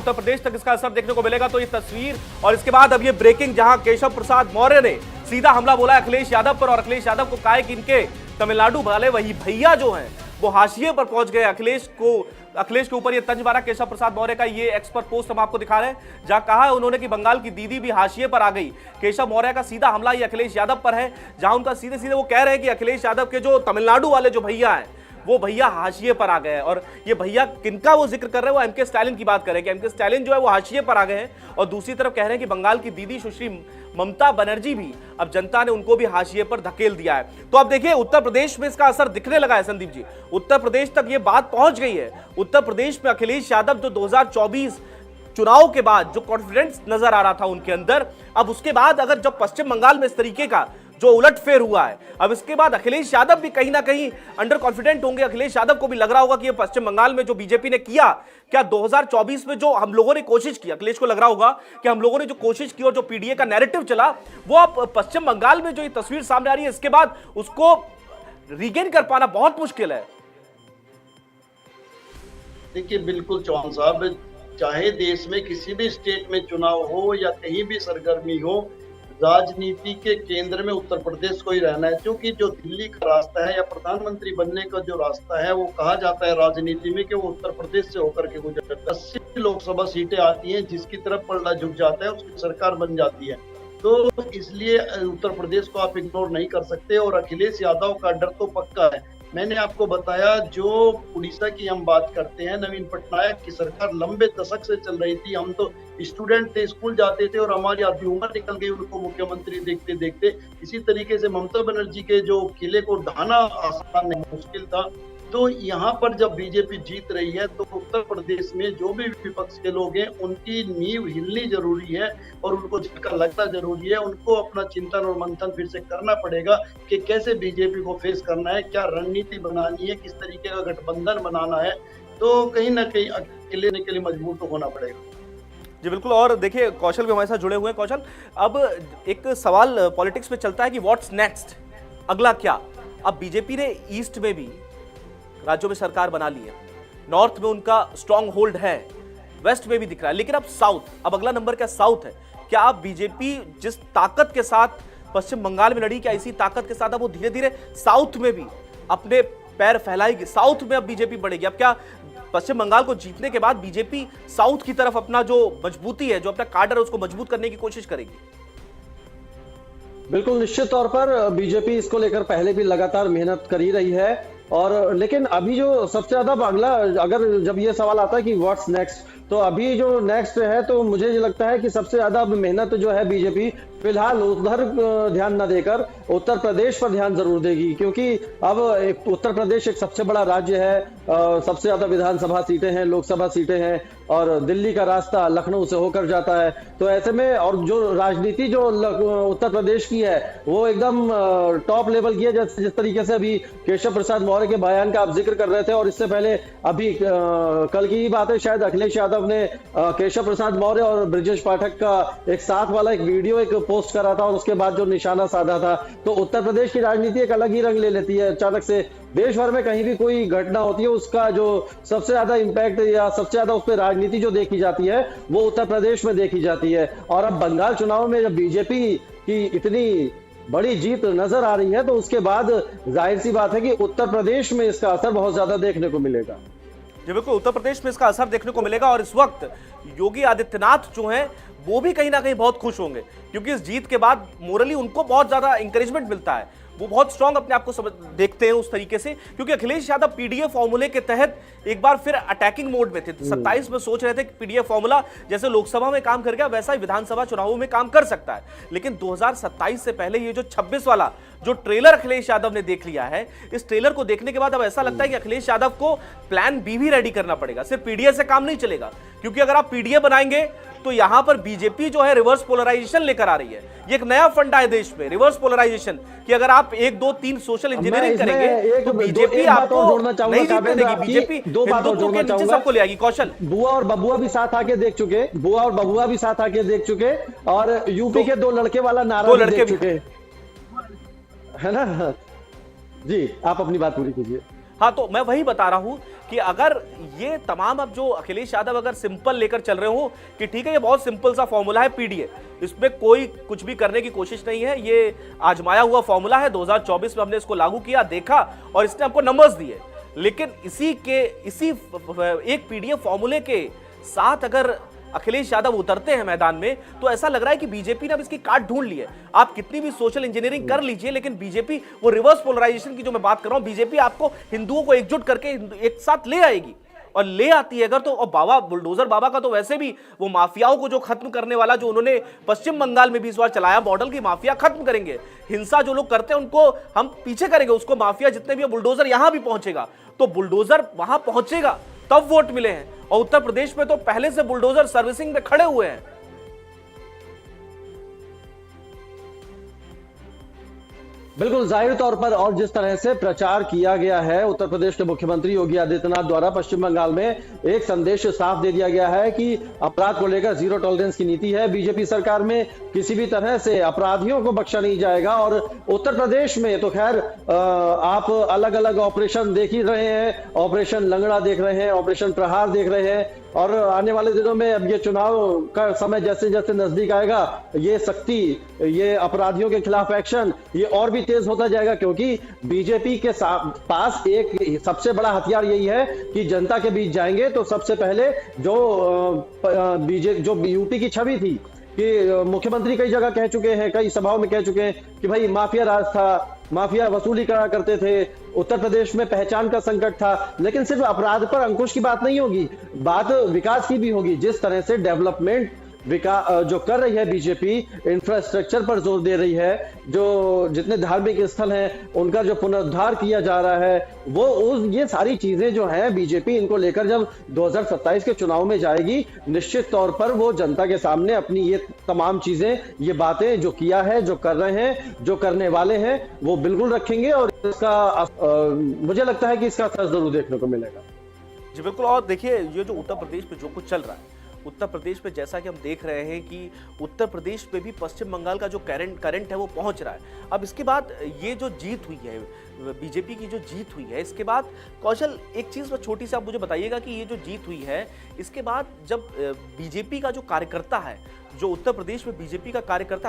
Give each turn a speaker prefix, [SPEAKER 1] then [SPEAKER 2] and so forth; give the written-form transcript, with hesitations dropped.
[SPEAKER 1] उत्तर प्रदेश तक इसका असर देखने को मिलेगा। तो ये तस्वीर और इसके बाद अब ये ब्रेकिंग, जहां केशव प्रसाद मौर्य ने सीधा हमला बोला अखिलेश यादव पर, और अखिलेश यादव को कहा कि इनके तमिलनाडु वाले वही भैया जो हैं वो हाशिए पर पहुंच गए। अखिलेश के ऊपर ये तंज मारा केशव प्रसाद मौर्य का। ये एक्सपर्ट पोस्ट हम आपको दिखा रहे हैं, जहां कहा है उन्होंने कि बंगाल की दीदी भी हाशिए पर आ गई। केशव मौर्य का सीधा हमला ये अखिलेश यादव पर है, जहां उनका सीधे सीधे वो कह रहे हैं कि अखिलेश यादव के जो तमिलनाडु वाले जो भैया हैं वो भैया हाशिए पर आ गए हैं। और ये भैया किनका वो जिक्र कर रहे हैं, वो एमके स्टालिन की बात कर रहे हैं कि एमके स्टालिन जो है वो हाशिए पर आ गए हैं। और दूसरी तरफ कह रहे हैं कि बंगाल की दीदी सुश्री ममता बनर्जी भी, अब जनता ने उनको भी हाशिए पर धकेल दिया है। तो अब देखिए उत्तर प्रदेश में इसका असर दिखने लगा है संदीप जी, उत्तर प्रदेश तक ये बात पहुंच गई है। उत्तर प्रदेश में अखिलेश यादव जो 2024 चुनाव के बाद जो कॉन्फिडेंस नजर आ रहा था उनके अंदर, अब उसके बाद अगर जब पश्चिम बंगाल में इस तरीके का जो उलटफेर हुआ है, अब इसके बाद अखिलेश यादव भी कहीं ना कहीं अंडर कॉन्फिडेंट होंगे। अखिलेश यादव को भी लग रहा होगा कि ये पश्चिम बंगाल में जो बीजेपी ने किया, क्या 2024 में जो हम लोगों ने कोशिश की, अखिलेश को लग रहा होगा कि हम लोगों ने जो कोशिश की और जो पीडीए का नैरेटिव चला, वो अब पश्चिम बंगाल में जो ये तस्वीर सामने आ रही है, इसके बाद उसको रीगेन कर पाना बहुत मुश्किल है।
[SPEAKER 2] देखिए बिल्कुल चौहान साहब, चाहे देश में किसी भी स्टेट में चुनाव हो या कहीं भी सरगर्मी हो, राजनीति के केंद्र में उत्तर प्रदेश को ही रहना है। क्योंकि जो दिल्ली का रास्ता है या प्रधानमंत्री बनने का जो रास्ता है, वो कहा जाता है राजनीति में कि वो उत्तर प्रदेश से होकर के गुजरता है। 80 लोकसभा सीटें आती हैं, जिसकी तरफ पलड़ा झुक जाता है उसकी सरकार बन जाती है। तो इसलिए उत्तर प्रदेश को आप इग्नोर नहीं कर सकते। और अखिलेश यादव का डर तो पक्का है। मैंने आपको बताया, जो उड़ीसा की हम बात करते हैं, नवीन पटनायक की सरकार लंबे दशक से चल रही थी। हम तो स्टूडेंट थे, स्कूल जाते थे और हमारी आधी उम्र निकल गई उनको मुख्यमंत्री देखते देखते। इसी तरीके से ममता बनर्जी के जो किले को ढाना आसान नहीं, मुश्किल था। तो यहाँ पर जब बीजेपी जीत रही है, तो उत्तर प्रदेश में जो भी विपक्ष के लोग हैं उनकी नींव हिलनी जरूरी है और उनको झटका लगना जरूरी है। उनको अपना चिंतन और मंथन फिर से करना पड़ेगा कि कैसे बीजेपी को फेस करना है, क्या रणनीति बनानी है, किस तरीके का गठबंधन बनाना है। तो कहीं ना कहीं अकेले के लिए मजबूर तो होना पड़ेगा।
[SPEAKER 1] जी बिल्कुल। और देखिए कौशल भी हमारे साथ जुड़े हुए हैं। कौशल, अब एक सवाल पॉलिटिक्स में चलता है कि व्हाट्स नेक्स्ट, अगला क्या। अब बीजेपी ने ईस्ट में भी राज्यों में सरकार बना ली है, नॉर्थ में उनका स्ट्रॉन्ग होल्ड है, वेस्ट में भी दिख रहा है, लेकिन अब साउथ, अब अगला नंबर क्या साउथ है। क्या अब बीजेपी जिस ताकत के साथ पश्चिम बंगाल में लड़ी, क्या इसी ताकत के साथ अब वो धीरे धीरे साउथ में भी अपने पैर फैलाएगी, साउथ में अब बीजेपी बढ़ेगी। अब क्या पश्चिम बंगाल को जीतने के बाद बीजेपी साउथ की तरफ अपना जो मजबूती है, जो अपना काडर है, उसको मजबूत करने की कोशिश करेगी?
[SPEAKER 3] बिल्कुल निश्चित तौर पर बीजेपी इसको लेकर पहले भी लगातार मेहनत कर ही रही है। और लेकिन अभी जो सबसे ज्यादा अगला, अगर जब ये सवाल आता है कि व्हाट्स नेक्स्ट, तो अभी जो नेक्स्ट है, तो मुझे लगता है कि सबसे ज्यादा मेहनत जो है बीजेपी फिलहाल उधर ध्यान न देकर उत्तर प्रदेश पर ध्यान जरूर देगी। क्योंकि अब उत्तर प्रदेश एक सबसे बड़ा राज्य है, सबसे ज्यादा विधानसभा सीटें हैं, लोकसभा सीटें हैं, और दिल्ली का रास्ता लखनऊ से होकर जाता है। तो ऐसे में, और जो राजनीति जो उत्तर प्रदेश की है वो एकदम टॉप लेवल की है। जिस तरीके से अभी केशव प्रसाद मौर्य के बयान का आप जिक्र कर रहे थे, और इससे पहले अभी कल की ही बात है, शायद अखिलेश यादव ने केशव प्रसाद मौर्य और ब्रजेश पाठक का एक साथ वाला एक वीडियो एक पोस्ट करा था, और उसके बाद जो निशाना साधा था। तो उत्तर प्रदेश की राजनीति एक अलग ही रंग ले लेती है अचानक से। देश भर में कहीं भी कोई घटना होती है, उसका जो सबसे ज्यादा इंपैक्ट या सबसे ज्यादा उस पर राजनीति जो देखी जाती है वो उत्तर प्रदेश में देखी जाती है। और अब बंगाल चुनाव में जब बीजेपी की इतनी बड़ी जीत नजर आ रही है, तो उसके बाद जाहिर सी बात है कि उत्तर प्रदेश में इसका असर बहुत ज्यादा देखने को मिलेगा।
[SPEAKER 1] जी बिल्कुल, उत्तर प्रदेश में इसका असर देखने को मिलेगा। और इस वक्त योगी आदित्यनाथ जो हैं वो भी कहीं ना कहीं बहुत खुश होंगे, क्योंकि इस जीत के बाद मोरली उनको बहुत ज्यादा इंकरेजमेंट मिलता है। वो बहुत स्ट्रांग अपने आप को देखते हैं उस तरीके से, क्योंकि अखिलेश यादव पीडीए फॉर्मूले के तहत एक बार फिर अटैकिंग मोड में थे। 27 में सोच रहे थे कि पीडीए फॉर्मूला जैसे लोकसभा में काम कर गया, वैसा ही विधानसभा चुनावों में काम कर सकता है। लेकिन 2027 से पहले ये जो 26 वाला जो ट्रेलर अखिलेश यादव ने देख लिया है, इस ट्रेलर को देखने के बाद अब ऐसा लगता है कि अखिलेश यादव को प्लान बी भी रेडी करना पड़ेगा। सिर्फ पीडीए से काम नहीं चलेगा, क्योंकि अगर आप पीडीए बनाएंगे तो यहां पर बीजेपी जो है रिवर्स पोलराइजेशन लेकर आ रही है। ये एक नया फंडा है देश में, रिवर्स पोलराइजेशन, कि अगर आप 1 2 3 सोशल इंजीनियरिंग करेंगे तो बीजेपी आपको नहीं जीतने देगी। बीजेपी हिंदुत्व के नीचे सबको ले आएगी। कौशल,
[SPEAKER 3] बुआ और बबुआ भी साथ आके देख चुके, बुआ और बबुआ भी साथ आके देख चुके, और यूपी के 2 लड़के वाला नारा भी देख चुके, है ना। जी आप अपनी बात पूरी कीजिए।
[SPEAKER 1] हाँ, तो मैं वही बता रहा हूं कि अगर ये तमाम अब जो अखिलेश यादव अगर सिंपल लेकर चल रहे हो कि ठीक है ये बहुत सिंपल सा फॉर्मूला है पीडीए, इसमें कोई कुछ भी करने की कोशिश नहीं है, ये आजमाया हुआ फॉर्मूला है, 2024 में हमने इसको लागू किया, देखा और इसने हमको नंबर्स दिए। लेकिन इसी एक पीडीए फॉर्मूले के साथ अगर अखिलेश यादव उतरते हैं मैदान में तो ऐसा लग रहा है कि बीजेपी ने अब इसकी काट ढूंढ ली है। आप कितनी भी सोशल इंजीनियरिंग कर लीजिए, लेकिन बीजेपी वो रिवर्स पोलराइजेशन की जो मैं बात कर रहा हूं, बीजेपी आपको हिंदुओं को एकजुट करके एक साथ ले आएगी और ले आती है अगर तो। और बाबा बुलडोजर बाबा का तो वैसे भी वो माफियाओं को जो खत्म करने वाला जो उन्होंने पश्चिम बंगाल में भी इस बार चलाया, मॉडल की माफिया खत्म करेंगे, हिंसा जो लोग करते हैं उनको हम पीछे करेंगे, उसको माफिया जितने भी बुलडोजर यहां भी पहुंचेगा तो बुलडोजर वहां पहुंचेगा तब वोट मिले हैं। और उत्तर प्रदेश में तो पहले से बुलडोजर सर्विसिंग में खड़े हुए हैं।
[SPEAKER 3] बिल्कुल जाहिर तौर पर, और जिस तरह से प्रचार किया गया है उत्तर प्रदेश के मुख्यमंत्री योगी आदित्यनाथ द्वारा पश्चिम बंगाल में, एक संदेश साफ दे दिया गया है कि अपराध को लेकर जीरो टॉलरेंस की नीति है बीजेपी सरकार में, किसी भी तरह से अपराधियों को बख्शा नहीं जाएगा। और उत्तर प्रदेश में तो खैर आप अलग अलग ऑपरेशन देख ही रहे हैं, ऑपरेशन लंगड़ा देख रहे हैं, ऑपरेशन प्रहार देख रहे हैं, और आने वाले दिनों में अब ये चुनाव का समय जैसे जैसे नजदीक आएगा, ये सख्ती, ये अपराधियों के खिलाफ एक्शन, ये और भी तेज होता जाएगा, क्योंकि बीजेपी के पास एक सबसे बड़ा हथियार यही है कि जनता के बीच जाएंगे तो सबसे पहले जो यूपी की छवि थी कि मुख्यमंत्री कई जगह कह चुके हैं, कई सभाओं में कह चुके हैं कि भाई माफिया राज था, माफिया वसूली करा करते थे, उत्तर प्रदेश में पहचान का संकट था। लेकिन सिर्फ अपराध पर अंकुश की बात नहीं होगी, बात विकास की भी होगी। जिस तरह से डेवलपमेंट जो कर रही है बीजेपी, इंफ्रास्ट्रक्चर पर जोर दे रही है, जो जितने धार्मिक स्थल हैं उनका जो पुनरुद्धार किया जा रहा है, ये सारी चीजें जो हैं बीजेपी इनको लेकर जब 2027 के चुनाव में जाएगी, निश्चित तौर पर वो जनता के सामने अपनी ये तमाम चीजें, ये बातें जो किया है, जो कर रहे हैं, जो करने वाले हैं, वो बिल्कुल रखेंगे। और इसका मुझे लगता है कि इसका असर जरूर देखने को मिलेगा।
[SPEAKER 1] जी बिल्कुल। और देखिए ये जो उत्तर प्रदेश में जो कुछ चल रहा है, उत्तर प्रदेश में जैसा कि हम देख रहे हैं कि उत्तर प्रदेश में भी पश्चिम बंगाल का जो करंट है वो पहुंच रहा है। अब इसके बाद ये जो जीत हुई है बीजेपी की, जो जीत हुई है, इसके बाद कौशल एक चीज छोटी सी आप मुझे बताइएगा कि ये जो जीत हुई है इसके बाद जब बीजेपी का जो कार्यकर्ता है, जो उत्तर प्रदेश में बीजेपी का कार्यकर्ता